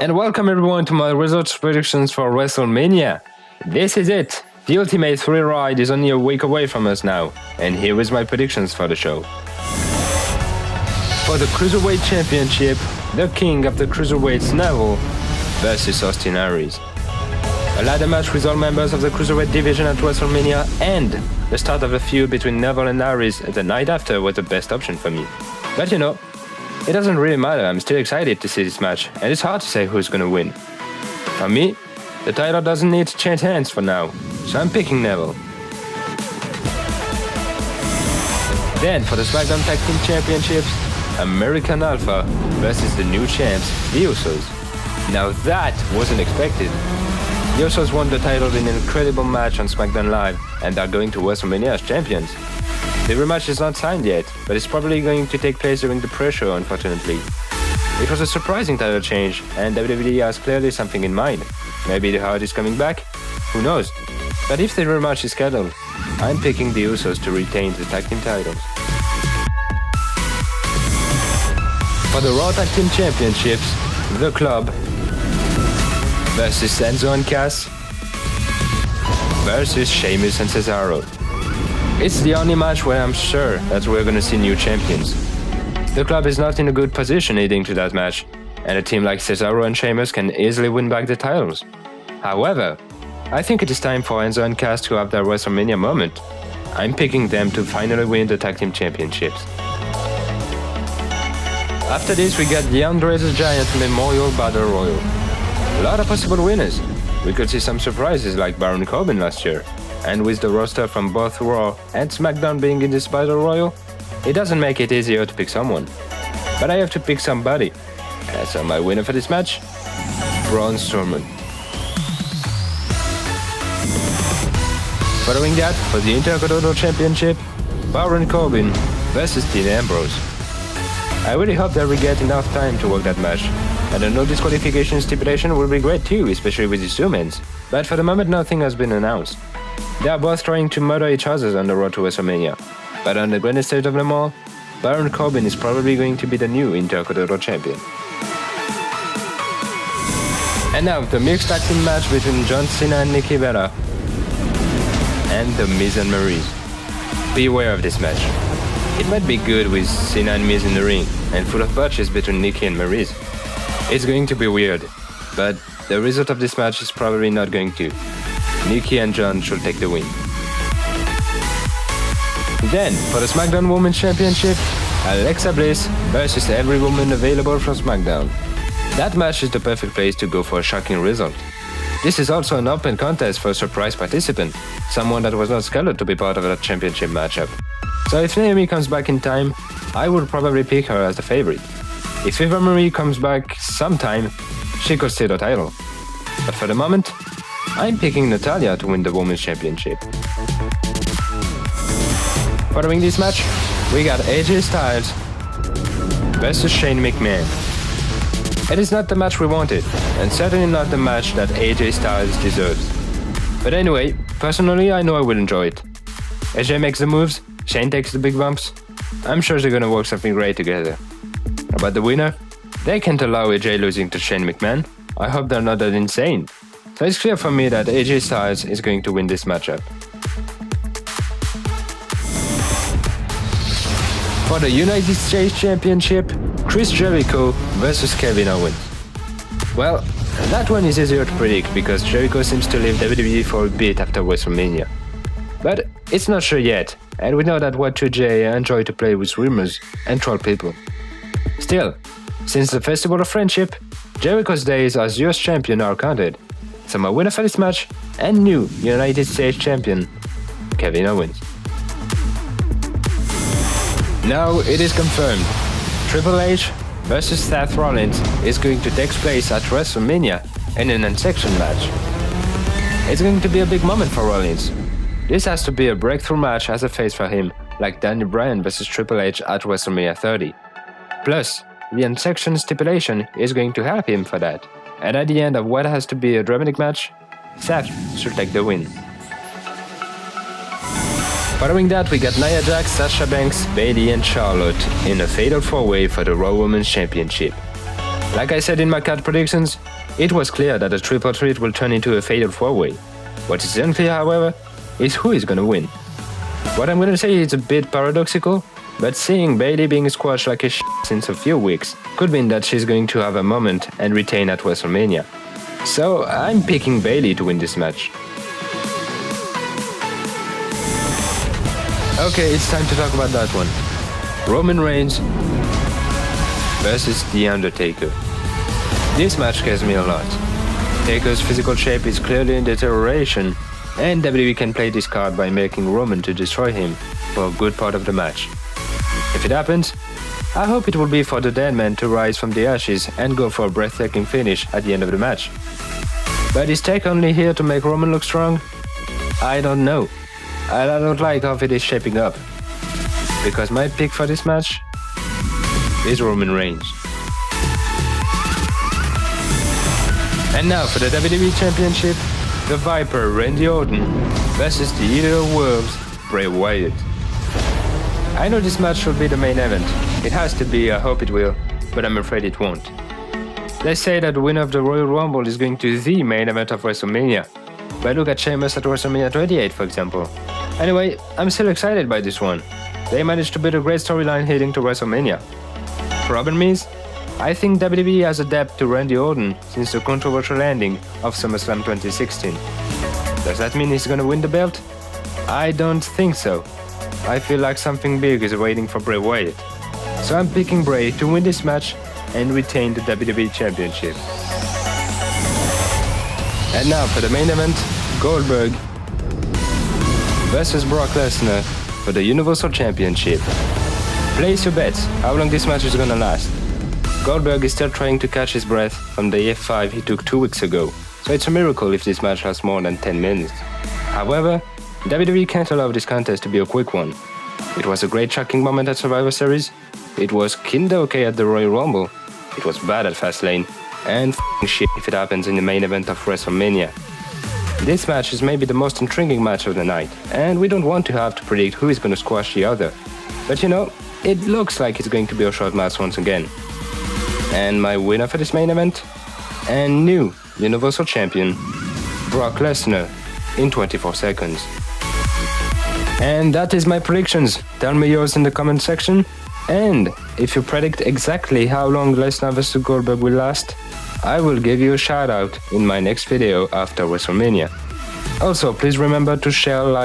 And welcome everyone to my results predictions for WrestleMania. This is it. The Ultimate 3 ride is only a week away from us now, and here is my predictions for the show. For the Cruiserweight Championship, the king of the Cruiserweights, Neville, versus Austin Aries. A ladder match with all members of the Cruiserweight division at WrestleMania and the start of a feud between Neville and Aries the night after was the best option for me. But you know, it doesn't really matter, I'm still excited to see this match, and it's hard to say who's gonna win. For me, the title doesn't need to change hands for now, so I'm picking Neville. Then, for the SmackDown Tag Team Championships, American Alpha versus the new champs, the Usos. Now that wasn't expected. The Usos won the title in an incredible match on SmackDown Live, and are going to WrestleMania as champions. The rematch is not signed yet, but it's probably going to take place during the pre-show, unfortunately. It was a surprising title change, and WWE has clearly something in mind. Maybe the Hard is coming back? Who knows? But if the rematch is scheduled, I'm picking the Usos to retain the tag team titles. For the Raw Tag Team Championships, The Club versus Enzo and Cass versus Sheamus and Cesaro. It's the only match where I'm sure that we're gonna see new champions. The Club is not in a good position heading to that match, and a team like Cesaro and Sheamus can easily win back the titles. However, I think it is time for Enzo and Cass to have their WrestleMania moment. I'm picking them to finally win the Tag Team Championships. After this, we got the Andre the Giant Memorial Battle Royal. A lot of possible winners. We could see some surprises like Baron Corbin last year. And with the roster from both Raw and SmackDown being in this Battle Royal, it doesn't make it easier to pick someone. But I have to pick somebody. So my winner for this match? Braun Strowman. Following that, for the Intercontinental Championship, Baron Corbin versus Dean Ambrose. I really hope that we get enough time to work that match. And a no disqualification stipulation will be great too, especially with these humans. But for the moment, nothing has been announced. They are both trying to murder each other on the road to WrestleMania. But on the grandest stage of them all, Baron Corbin is probably going to be the new Intercontinental Champion. And now, the mixed tag team match between John Cena and Nikki Bella and The Miz and Maryse. Beware of this match. It might be good with Cena and Miz in the ring, and full of botches between Nikki and Maryse. It's going to be weird, but the result of this match is probably not going to. Nikki and John should take the win. Then, for the SmackDown Women's Championship, Alexa Bliss versus every woman available from SmackDown. That match is the perfect place to go for a shocking result. This is also an open contest for a surprise participant, someone that was not scheduled to be part of that championship matchup. So if Naomi comes back in time, I would probably pick her as the favorite. If Eva Marie comes back sometime, she could steal the title. But for the moment, I'm picking Natalya to win the Women's Championship. Following this match, we got AJ Styles versus Shane McMahon. It is not the match we wanted, and certainly not the match that AJ Styles deserves. But anyway, personally I know I will enjoy it. AJ makes the moves, Shane takes the big bumps. I'm sure they're gonna work something great together. About the winner, they can't allow AJ losing to Shane McMahon. I hope they're not that insane. So it's clear for me that AJ Styles is going to win this matchup. For the United States Championship, Chris Jericho versus Kevin Owens. Well, that one is easier to predict because Jericho seems to leave WWE for a bit after WrestleMania. But it's not sure yet, and we know that Y2J enjoy to play with rumors and troll people. Still, since the Festival of Friendship, Jericho's days as US champion are counted. So my winner for this match, and new United States champion, Kevin Owens. Now it is confirmed. Triple H versus Seth Rollins is going to take place at WrestleMania in an unsanctioned match. It's going to be a big moment for Rollins. This has to be a breakthrough match as a face for him, like Daniel Bryan versus Triple H at WrestleMania 30. Plus, the unsanctioned stipulation is going to help him for that. And at the end of what has to be a dramatic match, Seth should take the win. Following that, we got Nia Jax, Sasha Banks, Bayley and Charlotte in a fatal 4-way for the Raw Women's Championship. Like I said in my card predictions, it was clear that a triple threat will turn into a fatal four-way. What is unclear, however, is who is gonna win. What I'm gonna say is a bit paradoxical, but seeing Bayley being squashed like a since a few weeks could mean that she's going to have a moment and retain at WrestleMania. So I'm picking Bayley to win this match. Okay, it's time to talk about that one. Roman Reigns versus The Undertaker. This match scares me a lot. Taker's physical shape is clearly in deterioration, and WWE can play this card by making Roman to destroy him for a good part of the match. If it happens, I hope it will be for the dead man to rise from the ashes and go for a breathtaking finish at the end of the match. But is Taker only here to make Roman look strong? I don't know. I don't like how it is shaping up. Because my pick for this match is Roman Reigns. And now for the WWE Championship, the Viper Randy Orton versus the Eater of Worlds Bray Wyatt. I know this match should be the main event. It has to be, I hope it will, but I'm afraid it won't. They say that the winner of the Royal Rumble is going to the main event of WrestleMania. But look at Sheamus at WrestleMania 28, for example. Anyway, I'm still excited by this one. They managed to build a great storyline heading to WrestleMania. Problem is, I think WWE has adapted to Randy Orton since the controversial ending of SummerSlam 2016. Does that mean he's gonna win the belt? I don't think so. I feel like something big is waiting for Bray Wyatt. So I'm picking Bray to win this match and retain the WWE Championship. And now for the main event, Goldberg versus Brock Lesnar for the Universal Championship. Place your bets how long this match is gonna last. Goldberg is still trying to catch his breath from the F5 he took 2 weeks ago, so it's a miracle if this match lasts more than 10 minutes. However, WWE can't allow this contest to be a quick one. It was a great shocking moment at Survivor Series, it was kinda okay at the Royal Rumble, it was bad at Fastlane, and shit if it happens in the main event of WrestleMania. This match is maybe the most intriguing match of the night, and we don't want to have to predict who is going to squash the other. But you know, it looks like it's going to be a short match once again. And my winner for this main event? And new Universal Champion, Brock Lesnar, in 24 seconds. And that is my predictions. Tell me yours in the comment section. And if you predict exactly how long Lesnar vs Goldberg will last, I will give you a shout out in my next video after WrestleMania. Also, please remember to share, like,